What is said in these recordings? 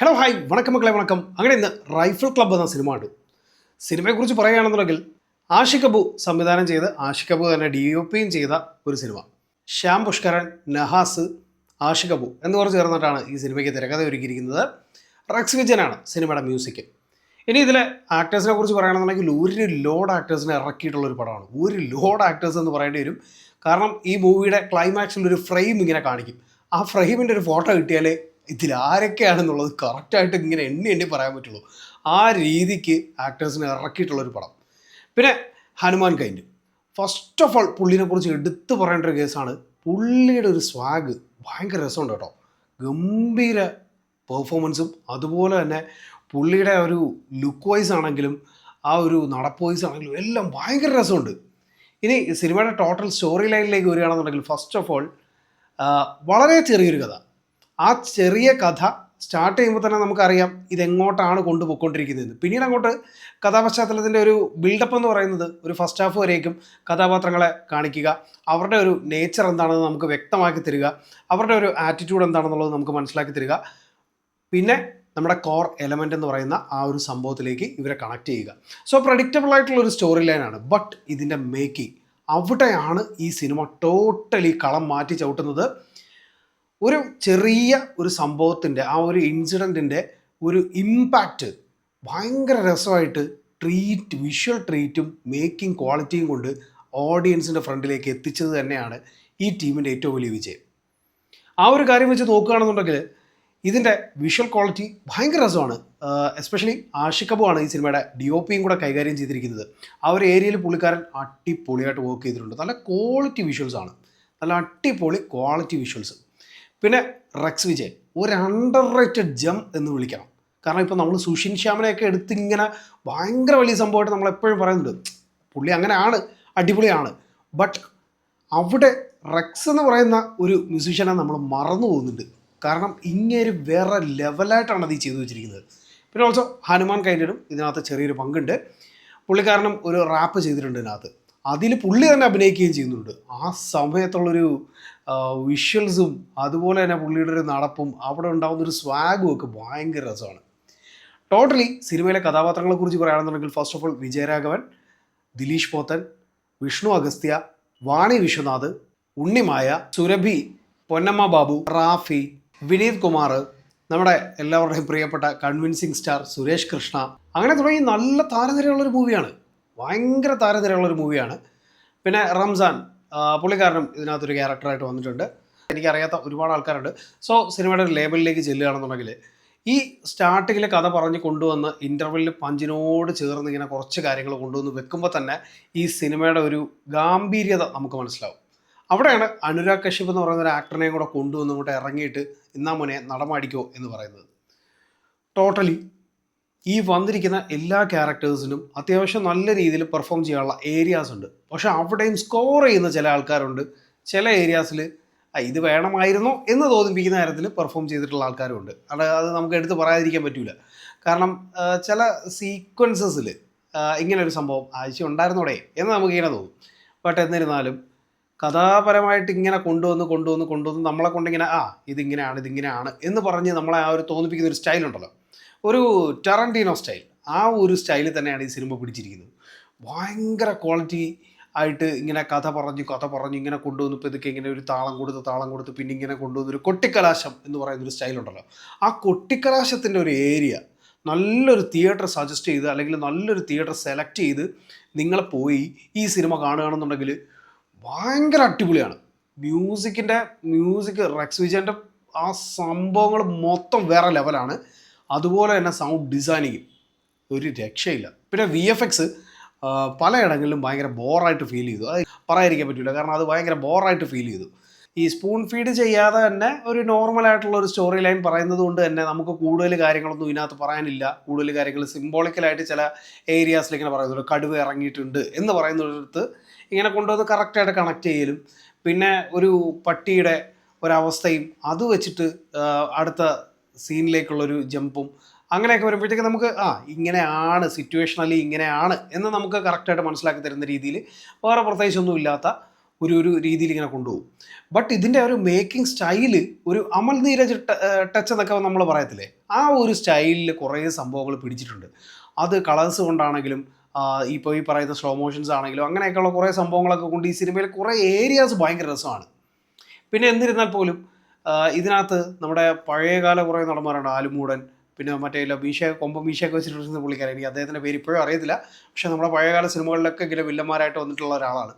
Hello hi വണക്കം മക്കളെ വണക്കം. അങ്ങനെ ഇന്ന് റൈഫിൾ ക്ലബ്ബ് എന്ന സിനിമ ഉണ്ട്. സിനിമയെക്കുറിച്ച് പറയുകയാണെന്നുണ്ടെങ്കിൽ ആഷിഖ് അബു സംവിധാനം ചെയ്ത് ആഷിഖ് അബു തന്നെ DOPയും ചെയ്ത ഒരു സിനിമ. ശ്യാം പുഷ്കരൻ, നഹാസ്, ആഷിഖ് അബു എന്നിവർ ചേർന്നിട്ടാണ് ഈ സിനിമയ്ക്ക് തിരക്കഥ ഒരുക്കിയിരിക്കുന്നത്. റെക്സ് വിജയനാണ് സിനിമയുടെ മ്യൂസിക്. ഇനി ഇതിലെ ആക്ടേഴ്സിനെ കുറിച്ച് പറയുകയാണെന്നുണ്ടെങ്കിൽ ഒരു ലോഡ് ആക്ടേഴ്സിനെ ഇറക്കിയിട്ടുള്ളൊരു പടമാണ്. ഒരു ലോഡ് ആക്ടേഴ്സ് എന്ന് പറയേണ്ടി വരും. കാരണം ഈ മൂവിയുടെ ക്ലൈമാക്സിൽ ഒരു ഫ്രെയിം ഇങ്ങനെ കാണിക്കും. ആ ഫ്രെയിമിൻ്റെ ഒരു ഫോട്ടോ കിട്ടിയാലേ ഇതിൽ ആരൊക്കെയാണെന്നുള്ളത് കറക്റ്റായിട്ട് ഇങ്ങനെ എണ്ണി എണ്ണി പറയാൻ പറ്റുള്ളൂ. ആ രീതിക്ക് ആക്ടേഴ്സിനെ ഇറക്കിയിട്ടുള്ളൊരു പടം. പിന്നെ Hanuman kind. First of all പുള്ളിനെ കുറിച്ച് എടുത്തു പറയേണ്ട ഒരു കേസാണ്. പുള്ളിയുടെ ഒരു സ്വാഗ് ഭയങ്കര രസമുണ്ട് കേട്ടോ. ഗംഭീര പെർഫോമൻസും അതുപോലെ തന്നെ പുള്ളിയുടെ ഒരു ലുക്ക് വൈസ് ആണെങ്കിലും ആ ഒരു നടപ്പ് വൈസ് ആണെങ്കിലും എല്ലാം ഭയങ്കര രസമുണ്ട്. ഇനി സിനിമയുടെ ടോട്ടൽ സ്റ്റോറി ലൈനിലേക്ക് വരികയാണെന്നുണ്ടെങ്കിൽ ഫസ്റ്റ് ഓഫ് ഓൾ വളരെ ചെറിയൊരു കഥ. ആ ചെറിയ കഥ സ്റ്റാർട്ട് ചെയ്യുമ്പോൾ തന്നെ നമുക്കറിയാം ഇതെങ്ങോട്ടാണ് കൊണ്ടുപോയിക്കൊണ്ടിരിക്കുന്നതെന്ന്. പിന്നീട് അങ്ങോട്ട് കഥാപശ്ചാത്തലത്തിൻ്റെ ഒരു ബിൽഡപ്പ് എന്ന് പറയുന്നത് ഒരു ഫസ്റ്റ് ഹാഫ് വരേക്കും കഥാപാത്രങ്ങളെ കാണിക്കുക, അവരുടെ ഒരു നേച്ചർ എന്താണെന്ന് നമുക്ക് വ്യക്തമാക്കി തരിക, അവരുടെ ഒരു ആറ്റിറ്റ്യൂഡ് എന്താണെന്നുള്ളത് നമുക്ക് മനസ്സിലാക്കി തരിക. പിന്നെ നമ്മുടെ കോർ എലമെൻ്റ് എന്ന് പറയുന്ന ആ ഒരു സംഭവത്തിലേക്ക് ഇവരെ കണക്ട് ചെയ്യുക. സോ പ്രഡിക്റ്റബിൾ ആയിട്ടുള്ള ഒരു സ്റ്റോറി ലൈനാണ്. ബട്ട് ഇതിൻ്റെ മേക്കിംഗ്, അവിടെയാണ് ഈ സിനിമ ടോട്ടലി കളം മാറ്റി ചവിട്ടുന്നത്. ഒരു ചെറിയ ഒരു സംഭവത്തിൻ്റെ ആ ഒരു ഇൻസിഡൻറ്റിൻ്റെ ഒരു ഇമ്പാക്റ്റ് ഭയങ്കര രസമായിട്ട് വിഷ്വൽ ട്രീറ്റും മേക്കിംഗ് ക്വാളിറ്റിയും കൊണ്ട് ഓഡിയൻസിൻ്റെ ഫ്രണ്ടിലേക്ക് എത്തിച്ചത് തന്നെയാണ് ഈ ടീമിൻ്റെ ഏറ്റവും വലിയ വിജയം. ആ ഒരു കാര്യം വെച്ച് നോക്കുകയാണെന്നുണ്ടെങ്കിൽ ഇതിൻ്റെ വിഷ്വൽ ക്വാളിറ്റി ഭയങ്കര രസമാണ്. എസ്പെഷ്യലി ആഷിഖ് അബു ആണ് ഈ സിനിമയുടെ DOPയും കൂടെ കൈകാര്യം ചെയ്തിരിക്കുന്നത്. ആ ഒരു ഏരിയയിൽ പുള്ളിക്കാരൻ അടിപൊളിയായിട്ട് വർക്ക് ചെയ്തിട്ടുണ്ട്. നല്ല ക്വാളിറ്റി വിഷ്വൽസാണ്, നല്ല അടിപൊളി ക്വാളിറ്റി വിഷ്വൽസ്. പിന്നെ റെക്സ് വിജയൻ ഒരു അണ്ടർ റേറ്റഡ് ജം എന്ന് വിളിക്കണം. കാരണം ഇപ്പോൾ നമ്മൾ സുഷിൻ ശ്യാമിനെയൊക്കെ എടുത്ത് ഇങ്ങനെ ഭയങ്കര വലിയ സംഭവമായിട്ട് നമ്മളെപ്പോഴും പറയുന്നുണ്ട്. പുള്ളി അങ്ങനെയാണ്, അടിപൊളിയാണ്. ബട്ട് അവിടെ റെക്സ് എന്ന് പറയുന്ന ഒരു മ്യൂസീഷ്യനെ നമ്മൾ മറന്നു പോകുന്നുണ്ട്. കാരണം ഇങ്ങനെ വേറെ ലെവലായിട്ടാണ് അത് ചെയ്തു വെച്ചിരിക്കുന്നത്. പിന്നെ ഓൾസോ ഹനുമാൻ കൈൻഡിനും ഇതിനകത്ത് ചെറിയൊരു പങ്കുണ്ട്. പുള്ളിക്കാരനും ഒരു റാപ്പ് ചെയ്തിട്ടുണ്ട് ഇതിനകത്ത്. അതിൽ പുള്ളി തന്നെ അഭിനയിക്കുകയും ചെയ്യുന്നുണ്ട്. ആ സമയത്തുള്ളൊരു വിഷ്വൽസും അതുപോലെ തന്നെ പുള്ളിയുടെ ഒരു നടപ്പും അവിടെ ഉണ്ടാകുന്നൊരു സ്വാഗും ഒക്കെ ഭയങ്കര രസമാണ്. ടോട്ടലി സിനിമയിലെ കഥാപാത്രങ്ങളെക്കുറിച്ച് പറയുകയാണെന്നുണ്ടെങ്കിൽ first of all Vijayaraghavan, Dileesh Pothan, Vishnu Agasthya, Vani Viswanath, Unnimaya, Surabhi, Ponnamma Babu, Rafi, Vineeth Kumar, നമ്മുടെ എല്ലാവരുടെയും പ്രിയപ്പെട്ട കൺവിൻസിങ് സ്റ്റാർ സുരേഷ് കൃഷ്ണ, അങ്ങനെ തുടങ്ങി നല്ല താരനിരയുള്ളൊരു മൂവിയാണ്. ഭയങ്കര താരനിരയുള്ളൊരു മൂവിയാണ്. പിന്നെ റംസാൻ, പുള്ളിക്കാരനും ഇതിനകത്തൊരു ക്യാരക്ടറായിട്ട് വന്നിട്ടുണ്ട്. എനിക്കറിയാത്ത ഒരുപാട് ആൾക്കാരുണ്ട്. സോ സിനിമയുടെ ഒരു ലേബലിലേക്ക് ചെല്ലുകയാണെന്നുണ്ടെങ്കിൽ ഈ സ്റ്റാർട്ടിങ്ങിൽ കഥ പറഞ്ഞ് കൊണ്ടുവന്ന് ഇൻ്റർവെല്ലിൽ പഞ്ചിനോട് ചേർന്ന് ഇങ്ങനെ കുറച്ച് കാര്യങ്ങൾ കൊണ്ടുവന്ന് വെക്കുമ്പോൾ തന്നെ ഈ സിനിമയുടെ ഒരു ഗാംഭീര്യത നമുക്ക് മനസ്സിലാവും. അവിടെയാണ് അനുരാഗ് കശ്യപ് എന്ന് പറയുന്ന ഒരു ആക്ടറിനെയും കൂടെ കൊണ്ടുവന്ന് ഇങ്ങോട്ട് ഇറങ്ങിയിട്ട് ഇന്നാ മോനെ നടമാടിക്കോ എന്ന് പറയുന്നത്. ടോട്ടലി ഈ വന്നിരിക്കുന്ന എല്ലാ ക്യാരക്ടേഴ്സിനും അത്യാവശ്യം നല്ല രീതിയിൽ പെർഫോം ചെയ്യാനുള്ള ഏരിയാസ് ഉണ്ട്. പക്ഷെ അവിടെയും സ്കോർ ചെയ്യുന്ന ചില ആൾക്കാരുണ്ട്. ചില ഏരിയാസിൽ ഇത് വേണമായിരുന്നോ എന്ന് തോന്നിപ്പിക്കുന്ന കാര്യത്തിൽ പെർഫോം ചെയ്തിട്ടുള്ള ആൾക്കാരുമുണ്ട്. അത് നമുക്ക് എടുത്ത് പറയാതിരിക്കാൻ പറ്റില്ല. കാരണം ചില സീക്വൻസസിൽ ഇങ്ങനെ ഒരു സംഭവം ആഴ്ച ഉണ്ടായിരുന്നോടെ എന്ന് നമുക്കിങ്ങനെ തോന്നും. ബട്ട് എന്നിരുന്നാലും കഥാപരമായിട്ട് ഇങ്ങനെ കൊണ്ടുവന്ന് നമ്മളെ കൊണ്ടിങ്ങനെ ഇതിങ്ങനെയാണ് എന്ന് പറഞ്ഞ് നമ്മളെ ആ ഒരു തോന്നിപ്പിക്കുന്ന ഒരു സ്റ്റൈലുണ്ടല്ലോ, ഒരു ടാരന്റീനോ സ്റ്റൈൽ. ആ ഒരു സ്റ്റൈലിൽ തന്നെയാണ് ഈ സിനിമ പിടിച്ചിരിക്കുന്നത്. ഭയങ്കര ക്വാളിറ്റി ആയിട്ട് ഇങ്ങനെ കഥ പറഞ്ഞ് ഇങ്ങനെ കൊണ്ടുവന്ന് ഇപ്പോൾ ഇതൊക്കെ ഇങ്ങനെ ഒരു താളം കൊടുത്ത് പിന്നെ ഇങ്ങനെ കൊണ്ടുവന്നൊരു കൊട്ടിക്കലാശം എന്ന് പറയുന്നൊരു സ്റ്റൈലുണ്ടല്ലോ. ആ കൊട്ടിക്കലാശത്തിൻ്റെ ഒരു ഏരിയ നല്ലൊരു തിയേറ്റർ സജസ്റ്റ് ചെയ്ത് അല്ലെങ്കിൽ നല്ലൊരു തിയേറ്റർ സെലക്ട് ചെയ്ത് നിങ്ങൾ പോയി ഈ സിനിമ കാണുകയാണെന്നുണ്ടെങ്കിൽ ഭയങ്കര അടിപൊളിയാണ്. മ്യൂസിക് റെക്സ് വിജയൻ്റെ ആ സംഭവങ്ങൾ മൊത്തം വേറെ ലെവലാണ്. അതുപോലെ തന്നെ സൗണ്ട് ഡിസൈനിങ് ഒരു രക്ഷയില്ല. പിന്നെ VFX പലയിടങ്ങളിലും ഭയങ്കര ബോറായിട്ട് ഫീൽ ചെയ്തു. അത് പറയാതിരിക്കാൻ പറ്റില്ല. കാരണം അത് ഭയങ്കര ബോറായിട്ട് ഫീൽ ചെയ്തു. ഈ സ്പൂൺ ഫീഡ് ചെയ്യാതെ തന്നെ ഒരു നോർമലായിട്ടുള്ള ഒരു സ്റ്റോറി ലൈൻ പറയുന്നത് കൊണ്ട് തന്നെ നമുക്ക് കൂടുതൽ കാര്യങ്ങളൊന്നും ഇതിനകത്ത് പറയാനില്ല. കൂടുതൽ കാര്യങ്ങൾ സിംബോളിക്കലായിട്ട് ചില ഏരിയാസിൽ ഇങ്ങനെ പറയുന്നുണ്ട്. കടുവ ഇറങ്ങിയിട്ടുണ്ട് എന്ന് പറയുന്നിടത്ത് ഇങ്ങനെ കൊണ്ടുവന്ന് കറക്റ്റായിട്ട് കണക്ട് ചെയ്യലും, പിന്നെ ഒരു പട്ടിയുടെ ഒരവസ്ഥയും അത് വെച്ചിട്ട് അടുത്ത സീനിലേക്കുള്ളൊരു ജമ്പും അങ്ങനെയൊക്കെ വരുമ്പോഴത്തേക്ക് നമുക്ക് ഇങ്ങനെയാണ് സിറ്റുവേഷനലി ഇങ്ങനെയാണ് എന്ന് നമുക്ക് കറക്റ്റായിട്ട് മനസ്സിലാക്കി തരുന്ന രീതിയിൽ വേറെ പ്രത്യേകിച്ചൊന്നും ഇല്ലാത്ത ഒരു രീതിയിൽ ഇങ്ങനെ കൊണ്ടുപോകും. ബട്ട് ഇതിൻ്റെ ഒരു മേക്കിംഗ് സ്റ്റൈല് ഒരു അമൽ നീരജ് ടച്ച് എന്നൊക്കെ നമ്മൾ പറയത്തില്ലേ, ആ ഒരു സ്റ്റൈലിൽ കുറേ സംഭവങ്ങൾ പിടിച്ചിട്ടുണ്ട്. അത് കളേഴ്സ് കൊണ്ടാണെങ്കിലും ഇപ്പോൾ ഈ പറയുന്ന സ്ലോ മോഷൻസ് ആണെങ്കിലും അങ്ങനെയൊക്കെയുള്ള കുറേ സംഭവങ്ങളൊക്കെ കൊണ്ട് ഈ സിനിമയിൽ കുറേ ഏരിയാസ് ഭയങ്കര രസമാണ്. പിന്നെ എന്നിരുന്നാൽ പോലും ഇതിനകത്ത് നമ്മുടെ പഴയകാല കുറേ നടന്മാരുണ്ട്. ആലുമൂടൻ, പിന്നെ മറ്റേ കൊമ്പം മീശയൊക്കെ വെച്ചിട്ടിരിക്കുന്ന പുള്ളിക്കാരൻ, എനിക്ക് അദ്ദേഹത്തിൻ്റെ പേര് ഇപ്പോഴും അറിയത്തില്ല. പക്ഷേ നമ്മുടെ പഴയകാല സിനിമകളിലൊക്കെ ഇങ്ങനെ വില്ലന്മാരായിട്ട് വന്നിട്ടുള്ള ഒരാളാണ്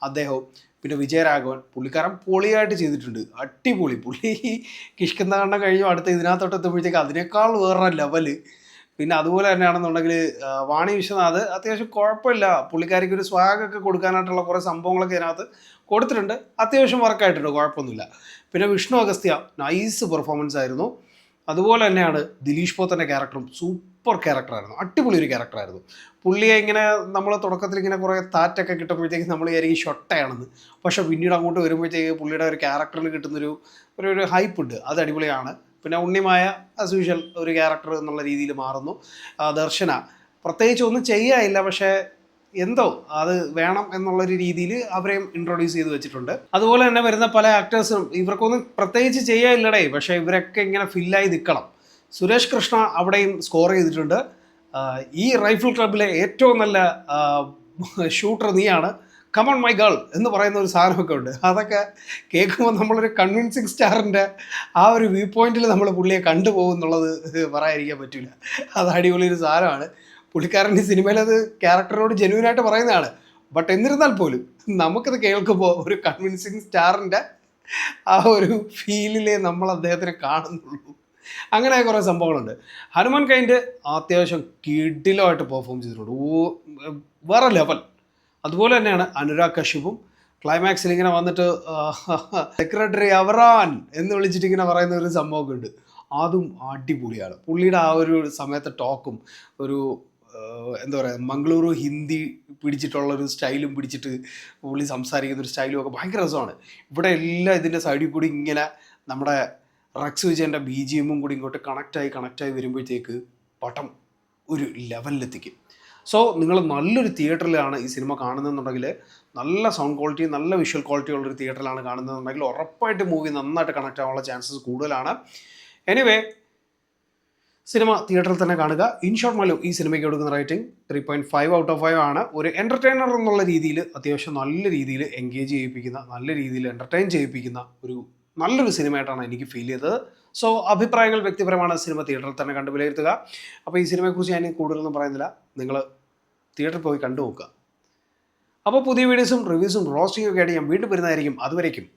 അദ്ദേഹവും. പിന്നെ വിജയരാഘവൻ, പുള്ളിക്കാരൻ പൊളിയായിട്ട് ചെയ്തിട്ടുണ്ട്, അടിപൊളി. പുള്ളി കിഷ്കിന്ധ കണ്ണം കഴിഞ്ഞു അടുത്ത് ഇതിനകത്തോട്ട് എത്തുമ്പോഴത്തേക്ക് അതിനേക്കാൾ വേറെ ലെവല്. പിന്നെ അതുപോലെ തന്നെയാണെന്നുണ്ടെങ്കിൽ വാണി വിശ്വനാഥ് അത്യാവശ്യം കുഴപ്പമില്ല, പുള്ളിക്കാരിക്ക് ഒരു സ്വാഗൊക്കെ കൊടുക്കാനായിട്ടുള്ള കുറേ സംഭവങ്ങളൊക്കെ ഇതിനകത്ത് കൊടുത്തിട്ടുണ്ട്, അത്യാവശ്യം വർക്കായിട്ടുണ്ട്, കുഴപ്പമൊന്നുമില്ല. പിന്നെ വിഷ്ണു അഗസ്ത്യ നൈസ് പെർഫോമൻസ് ആയിരുന്നു. അതുപോലെ തന്നെയാണ് ദിലീഷ് പോത്തൻ്റെ ക്യാരക്ടറും സൂപ്പർ ക്യാരക്ടറായിരുന്നു, അടിപൊളി ഒരു ക്യാരക്ടറായിരുന്നു. പുള്ളിയെ ഇങ്ങനെ നമ്മൾ തുടക്കത്തിൽ ഇങ്ങനെ കുറേ താറ്റൊക്കെ കിട്ടുമ്പോഴത്തേക്ക് നമ്മൾ വിചാരിക്കും ഷൊട്ടയാണെന്ന്, പക്ഷേ പിന്നീട് അങ്ങോട്ട് വരുമ്പോഴത്തേക്ക് പുള്ളിയുടെ ഒരു ക്യാരക്ടറിന് കിട്ടുന്നൊരു ഒരു ഹൈപ്പ് ഉണ്ട്, അത് അടിപൊളിയാണ്. പിന്നെ ഉണ്ണിമായ ആസ് യൂഷ്വൽ ഒരു ക്യാരക്ടർ എന്നുള്ള രീതിയിൽ മാറുന്നു. ദർശന പ്രത്യേകിച്ച് ഒന്നും ചെയ്യാനില്ല, പക്ഷേ എന്തോ അത് വേണം എന്നുള്ളൊരു രീതിയിൽ അവരെയും ഇൻട്രൊഡ്യൂസ് ചെയ്ത് വെച്ചിട്ടുണ്ട്. അതുപോലെ തന്നെ വരുന്ന പല ആക്ടേഴ്സും ഇവർക്കൊന്നും പ്രത്യേകിച്ച് ചെയ്യാനില്ലടേ, പക്ഷേ ഇവരൊക്കെ ഇങ്ങനെ ഫില്ലായി നിൽക്കണം. സുരേഷ് കൃഷ്ണ അവിടെയും സ്കോർ ചെയ്തിട്ടുണ്ട്. ഈ റൈഫിൾ ക്ലബിലെ ഏറ്റവും നല്ല ഷൂട്ടർ നീയാണ്, കമോൺ മൈ ഗേൾ എന്ന് പറയുന്ന ഒരു സാധനമൊക്കെ ഉണ്ട്. അതൊക്കെ കേൾക്കുമ്പോൾ നമ്മളൊരു കൺവിൻസിങ് സ്റ്റാറിൻ്റെ ആ ഒരു വ്യൂ പോയിന്റിൽ നമ്മൾ പുള്ളിയെ കണ്ടുപോകും എന്നുള്ളത് പറയാതിരിക്കാൻ പറ്റില്ല. അത് അടിപൊളി ഒരു സാധനമാണ്. പുള്ളിക്കാരൻ ഈ സിനിമയിലത് ക്യാരക്ടറിനോട് ജെന്യൂനായിട്ട് പറയുന്നതാണ്. ബട്ട് എന്നിരുന്നാൽ പോലും നമുക്കത് കേൾക്കുമ്പോൾ ഒരു കൺവിൻസിങ് സ്റ്റാറിൻ്റെ ആ ഒരു ഫീലിലേ നമ്മൾ അദ്ദേഹത്തിനെ കാണുന്നുള്ളൂ. അങ്ങനെ കുറേ സംഭവങ്ങളുണ്ട്. ഹനുമാൻ കൈൻഡ് അത്യാവശ്യം കിടിലമായിട്ട് പെർഫോം ചെയ്തിട്ടുണ്ട്, വേറെ ലെവൽ. അതുപോലെ തന്നെയാണ് അനുരാഗ് കശ്യപും. ക്ലൈമാക്സിൽ ഇങ്ങനെ വന്നിട്ട് സെക്രട്ടറി അവറാൻ എന്ന് വിളിച്ചിട്ട് ഇങ്ങനെ പറയുന്ന ഒരു സംഭവമൊക്കെ ഉണ്ട്, അതും അടിപൊളിയാണ്. പുള്ളിയുടെ ആ ഒരു സമയത്തെ ടോക്കും ഒരു എന്താ പറയുക, മംഗളൂരു ഹിന്ദി പിടിച്ചിട്ടുള്ളൊരു സ്റ്റൈലും പിടിച്ചിട്ട് പുള്ളി സംസാരിക്കുന്ന ഒരു സ്റ്റൈലും ഒക്കെ ഭയങ്കര രസമാണ്. ഇവിടെ എല്ലാം ഇതിൻ്റെ സൈഡിൽ കൂടി ഇങ്ങനെ നമ്മുടെ റക്സ് വിജയൻ്റെ BGM കൂടി ഇങ്ങോട്ട് കണക്റ്റായി വരുമ്പോഴത്തേക്ക് പടം ഒരു ലെവലിലെത്തിക്കും. സോ നിങ്ങൾ നല്ലൊരു തിയേറ്ററിലാണ് ഈ സിനിമ കാണുന്നതെന്നുണ്ടെങ്കിൽ, നല്ല സൗണ്ട് ക്വാളിറ്റി നല്ല വിഷ്വൽ ക്വാളിറ്റി ഉള്ളൊരു തിയേറ്ററിലാണ് കാണുന്നതെന്നുണ്ടെങ്കിൽ ഉറപ്പായിട്ട് മൂവി നന്നായിട്ട് കണക്റ്റ് ആവാനുള്ള ചാൻസസ് കൂടുതലാണ്. എനിവേ സിനിമ തിയേറ്ററിൽ തന്നെ കാണുക. ഇൻ ഷോർട്ട് മല്ലു ഈ സിനിമയ്ക്ക് കൊടുക്കുന്ന റേറ്റിംഗ് 3.5 ഔട്ട് ഓഫ് 5 ആണ്. ഒരു എൻ്റർടൈനർ എന്നുള്ള രീതിയിൽ അത്യാവശ്യം നല്ല രീതിയിൽ എൻഗേജ് ചെയ്യിപ്പിക്കുന്ന, നല്ല രീതിയിൽ എൻ്റർടൈൻ ചെയ്യിപ്പിക്കുന്ന ഒരു നല്ലൊരു സിനിമയായിട്ടാണ് എനിക്ക് ഫീൽ ചെയ്തത്. സോ അഭിപ്രായങ്ങൾ വ്യക്തിപരമാണ്, സിനിമ തിയേറ്ററിൽ തന്നെ കണ്ട് വിലയിരുത്തുക. അപ്പോൾ ഈ സിനിമയെക്കുറിച്ച് ഞാൻ കൂടുതലൊന്നും പറയുന്നില്ല, നിങ്ങൾ തിയേറ്ററിൽ പോയി കണ്ടു നോക്കുക. അപ്പോൾ പുതിയ വീഡിയോസും റിവ്യൂസും റോസ്റ്റിംഗ് ഒക്കെ ആയിട്ട് ഞാൻ വീണ്ടും വരുന്നതായിരിക്കും. അതുവരേക്കും